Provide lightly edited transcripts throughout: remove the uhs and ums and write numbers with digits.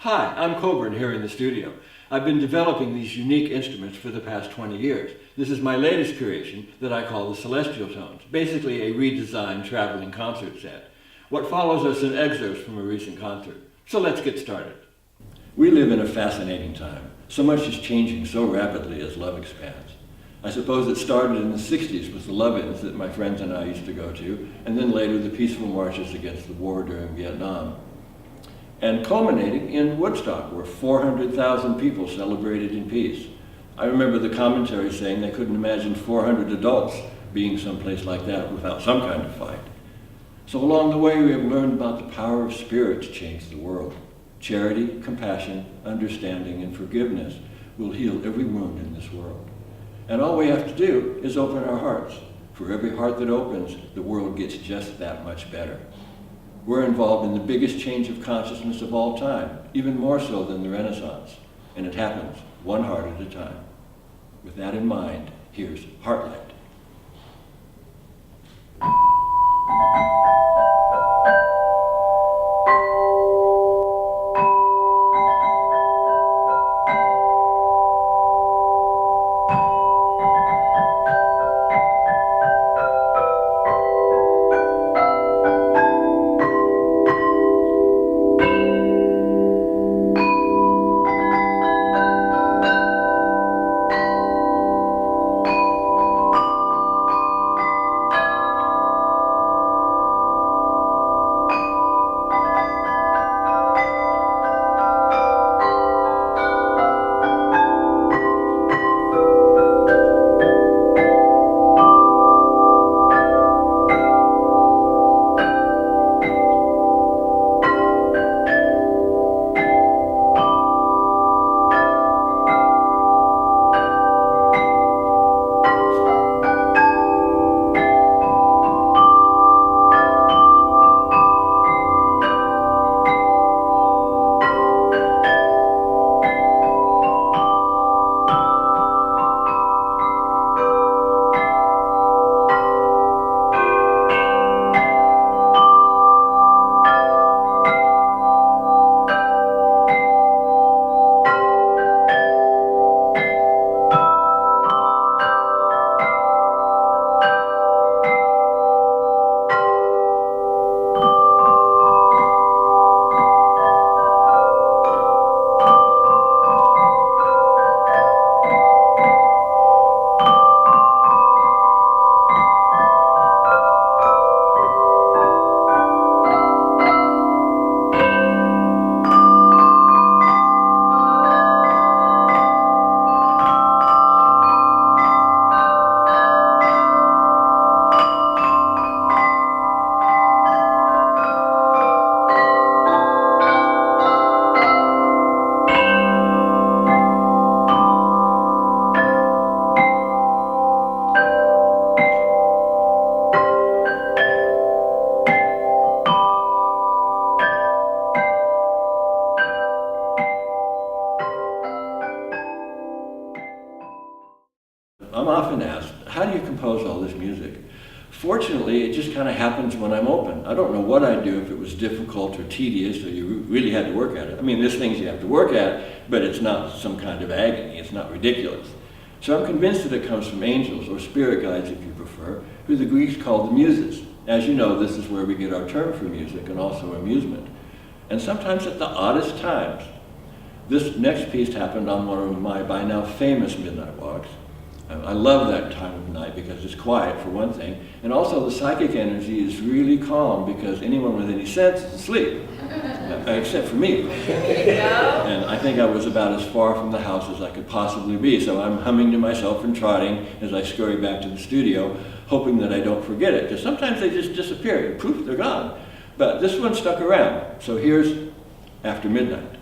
Hi, I'm Coburn here in the studio. I've been developing these unique instruments for the past 20 years. This is my latest creation that I call the Celestial Tones, basically a redesigned traveling concert set. What follows are some excerpts from a recent concert. So let's get started. We live in a fascinating time. So much is changing so rapidly as love expands. I suppose it started in the 60s with the love-ins that my friends and I used to go to, and then later the peaceful marches against the war during Vietnam. And culminating in Woodstock, where 400,000 people celebrated in peace. I remember the commentaries saying they couldn't imagine 400 adults being someplace like that without some kind of fight. So along the way, we have learned about the power of spirit to change the world. Charity, compassion, understanding, and forgiveness will heal every wound in this world. And all we have to do is open our hearts. For every heart that opens, the world gets just that much better. We're involved in the biggest change of consciousness of all time, even more so than the Renaissance. And it happens one heart at a time. With that in mind, here's Heartlight. I'm often asked, how do you compose all this music? Fortunately, it just kind of happens when I'm open. I don't know what I'd do if it was difficult or tedious or you really had to work at it. I mean, there's things you have to work at, but it's not some kind of agony. It's not ridiculous. So I'm convinced that it comes from angels, or spirit guides if you prefer, who the Greeks called the muses. As you know, this is where we get our term for music and also amusement. And sometimes at the oddest times. This next piece happened on one of my by now famous midnight walks. I love that time of night because it's quiet for one thing, and also the psychic energy is really calm because anyone with any sense is asleep, except for me. And I think I was about as far from the house as I could possibly be, so I'm humming to myself and trotting as I scurry back to the studio, hoping that I don't forget it, because sometimes they just disappear, and poof, they're gone. But this one stuck around, so here's After Midnight.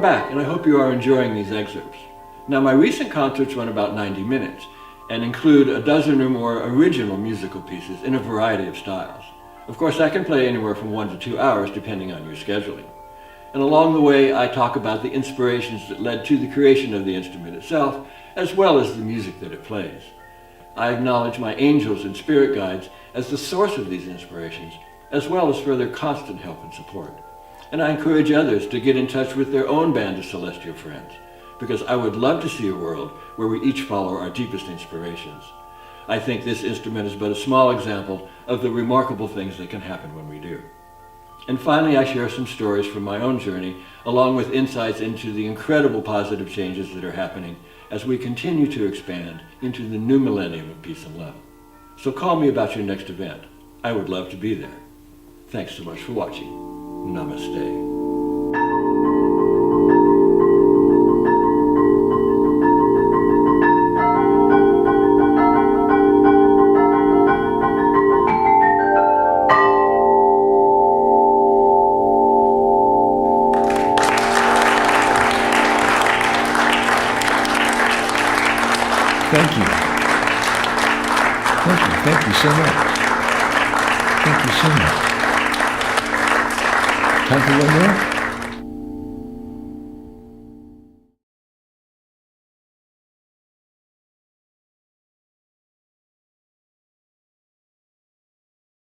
back, and I hope you are enjoying these excerpts. Now, my recent concerts run about 90 minutes and include a dozen or more original musical pieces in a variety of styles. Of course, I can play anywhere from 1 to 2 hours depending on your scheduling. And along the way, I talk about the inspirations that led to the creation of the instrument itself, as well as the music that it plays. I acknowledge my angels and spirit guides as the source of these inspirations, as well as for their constant help and support. And I encourage others to get in touch with their own band of celestial friends, because I would love to see a world where we each follow our deepest inspirations. I think this instrument is but a small example of the remarkable things that can happen when we do. And finally, I share some stories from my own journey, along with insights into the incredible positive changes that are happening as we continue to expand into the new millennium of peace and love. So call me about your next event. I would love to be there. Thanks so much for watching. Namaste. Thank you. Thank you. Thank you so much. Thank you so much. Time for one more?